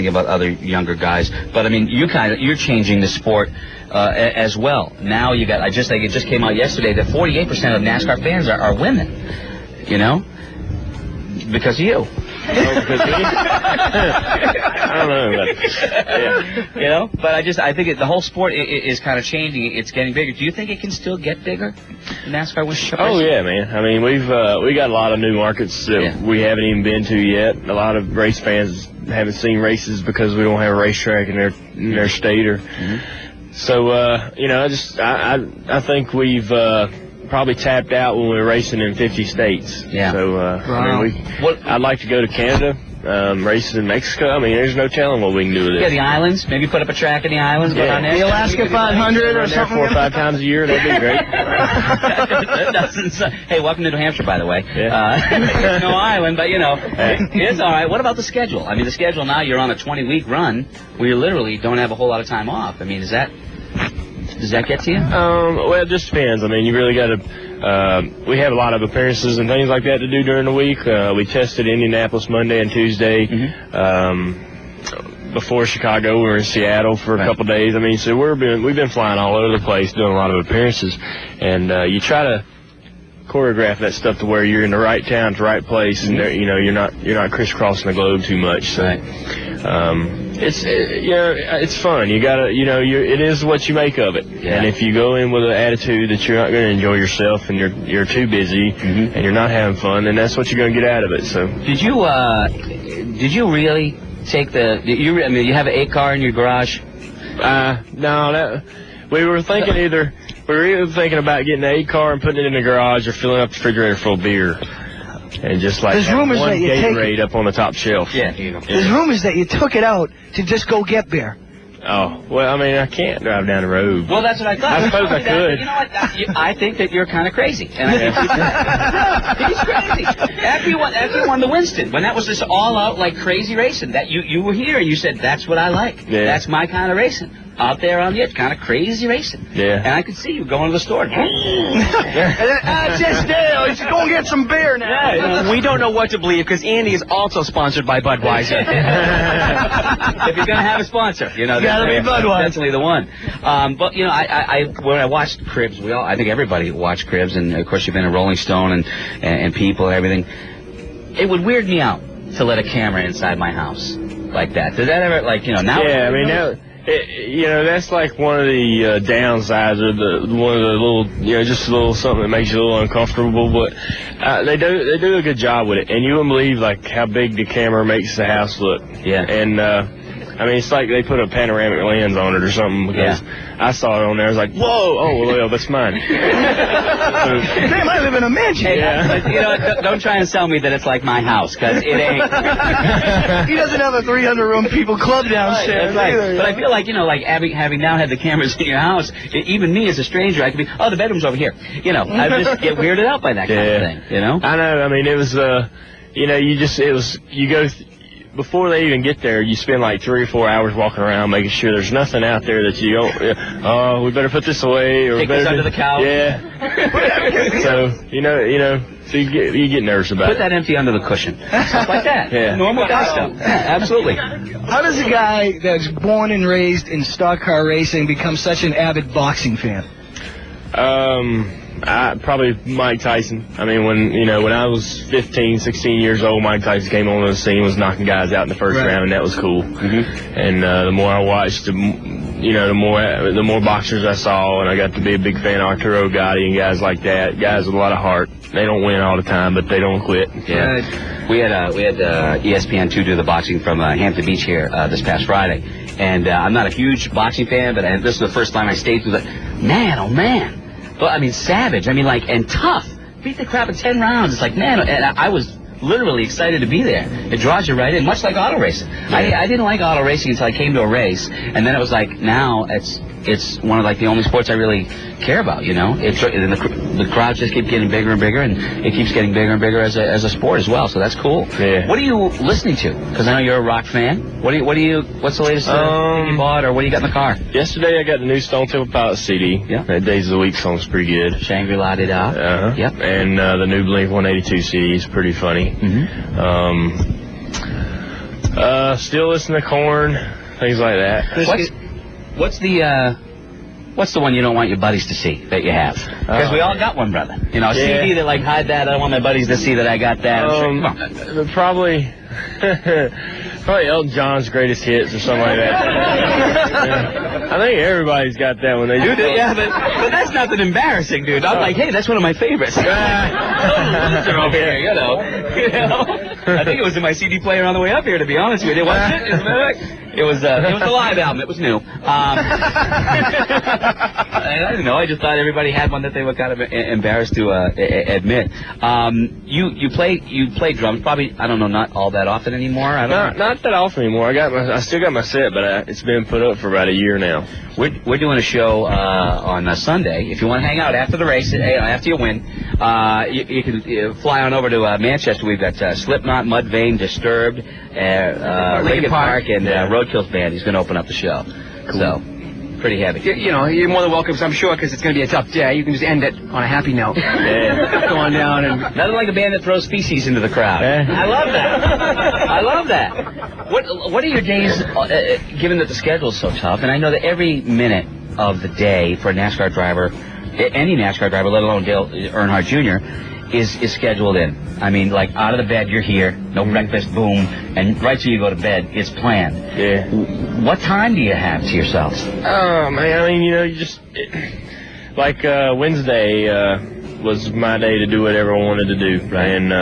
about other younger guys, but I mean, you're changing the sport as well. Now you got, it just came out yesterday that 48% of NASCAR fans are women. You know, because of you. I don't know, but yeah. You know, but I think the whole sport is kind of changing. It's getting bigger. Do you think it can still get bigger? NASCAR was. Oh yeah, man. I mean, we got a lot of new markets that we haven't even been to yet. A lot of race fans haven't seen races because we don't have a racetrack in their state or. So you know, I think we've probably tapped out when we were racing in 50 states. Yeah. So I mean, I'd like to go to Canada. Races in Mexico. I mean, there's no telling what we can do with it. Yeah, the islands. Maybe put up a track in the islands. Yeah. Go down there. The Alaska 500 or something. 4 or 5 times a year. That'd be great. Hey, welcome to New Hampshire, by the way. Yeah. No island, but you know, it's all right. What about the schedule? I mean, the schedule now. You're on a 20-week run where you literally don't have a whole lot of time off. I mean, does that get to you? Well, it just depends. I mean, you really got to. We have a lot of appearances and things like that to do during the week. We tested Indianapolis Monday and Tuesday. Before Chicago, we were in Seattle for a couple days. I mean, so we've been flying all over the place, doing a lot of appearances, and you try to choreograph that stuff to where you're in the right town, to the right place, and you know you're not crisscrossing the globe too much. So. It's fun. You gotta, it is what you make of it. Yeah. And if you go in with an attitude that you're not going to enjoy yourself and you're too busy and you're not having fun, then that's what you're going to get out of it. So did you really take you have an 8-car in your garage? No, we were thinking either about getting an 8-car and putting it in the garage or filling up the refrigerator full of beer. And just like there's rumors one that you Gatorade up on the top shelf. Yeah, here you go. There's rumors that you took it out to just go get beer. Oh, well, I mean, I can't drive down the road. Well, that's what I thought. I suppose I could. You know what? I think that you're kind of crazy. And I think he's crazy. After you won the Winston, when that was this all-out, like, crazy racing, that you were here and you said, that's what I like. Yeah. That's my kind of racing. Out there on the edge, kind of crazy racing. Yeah. And I could see you going to the store. Just go and get some beer now. Yeah, we don't know what to believe because Andy is also sponsored by Budweiser. If you're going to have a sponsor, gotta be Budweiser. Definitely the one. But when I watched Cribs, I think everybody watched Cribs, and of course you've been a Rolling Stone and People and everything. It would weird me out to let a camera inside my house like that. Did that ever now? Yeah, I mean now. That's like one of the downsides of one of the little, just a little something that makes you a little uncomfortable. But they do a good job with it, and you wouldn't believe like how big the camera makes the house look. Yeah. And I mean, it's like they put a panoramic lens on it or something because I saw it on there. I was like, whoa, oh well, that's mine. Damn, I live in a mansion. Hey, don't try and sell me that it's like my house, because it ain't. He doesn't have a 300-room people club downstairs. Right. But I feel like, having now had the cameras in your house, even me as a stranger, I could be, the bedroom's over here. I just get weirded out by that kind of thing, I know. I mean, it was, you go. Before they even get there, you spend like 3 or 4 hours walking around, making sure there's nothing out there that you don't. Oh, we better put this away, or take this under the couch. Yeah. So so you get nervous about it. Put that empty under the cushion, stuff like that. Yeah. Normal guy stuff. Yeah, absolutely. How does a guy that's born and raised in stock car racing become such an avid boxing fan? Probably Mike Tyson. I mean, when I was 15, 16 years old, Mike Tyson came on the scene, was knocking guys out in the first round, and that was cool. And the more I watched, the more boxers I saw, and I got to be a big fan of Arturo Gatti and guys like that. Guys with a lot of heart. They don't win all the time, but they don't quit. Yeah. We had ESPN2 do the boxing from Hampton Beach here this past Friday, and I'm not a huge boxing fan, but this is the first time I stayed through man, oh man. But I mean, savage. I mean, and tough. Beat the crap in 10 rounds. It's like, man, and I was literally excited to be there. It draws you right in, much like auto racing. Yeah. I didn't like auto racing until I came to a race, and then it was like, now it's one of the only sports I really care about. The crowds just keep getting bigger and bigger, and it keeps getting bigger and bigger as a sport as well. So that's cool. Yeah. What are you listening to? Because I know you're a rock fan. What's the latest you bought, or what do you got in the car? Yesterday I got the new Stone Temple Pilots CD. Yeah. That Days of the Week song's pretty good. Shangri-La Da. Yep. And the new Blink 182 CD is pretty funny. Still listen to Korn, things like that. What's the one you don't want your buddies to see that you have? Because we all got one, brother. You know, a CD that like hide that. I don't want my buddies to see that I got that. Probably Elton John's Greatest Hits or something like that. Yeah. I think everybody's got that one. They Dude, yeah, but that's nothing embarrassing, dude. I'm like, hey, that's one of my favorites. Over here, you know. I think it was in my CD player on the way up here, to be honest with you. Wasn't it? It was a live album. It was new. I don't know. I just thought everybody had one that they were kind of embarrassed to admit. You play drums, probably. I don't know, not all that often anymore. Not that often anymore. I still got my set, but it's been put up for about a year now. We're doing a show on Sunday. If you want to hang out after the race, after you win, you can fly on over to Manchester. We've got Slipknot, Mudvayne, Disturbed, Linkin Park, and Roadkill's band. He's going to open up the show. Cool. So, pretty heavy. You're more than welcome, so I'm sure, because it's going to be a tough day. You can just end it on a happy note. Yeah. Go on down and... Nothing like a band that throws feces into the crowd. I love that. I love that. What are your days, given that the schedule's so tough, and I know that every minute of the day for a NASCAR driver, any NASCAR driver, let alone Dale Earnhardt Jr., is scheduled in. I mean, like, out of the bed, you're here, no breakfast, boom, and right till you go to bed, it's planned. Yeah. What time do you have to yourselves? Oh, man, I mean, you just... Wednesday was my day to do whatever I wanted to do. Right. And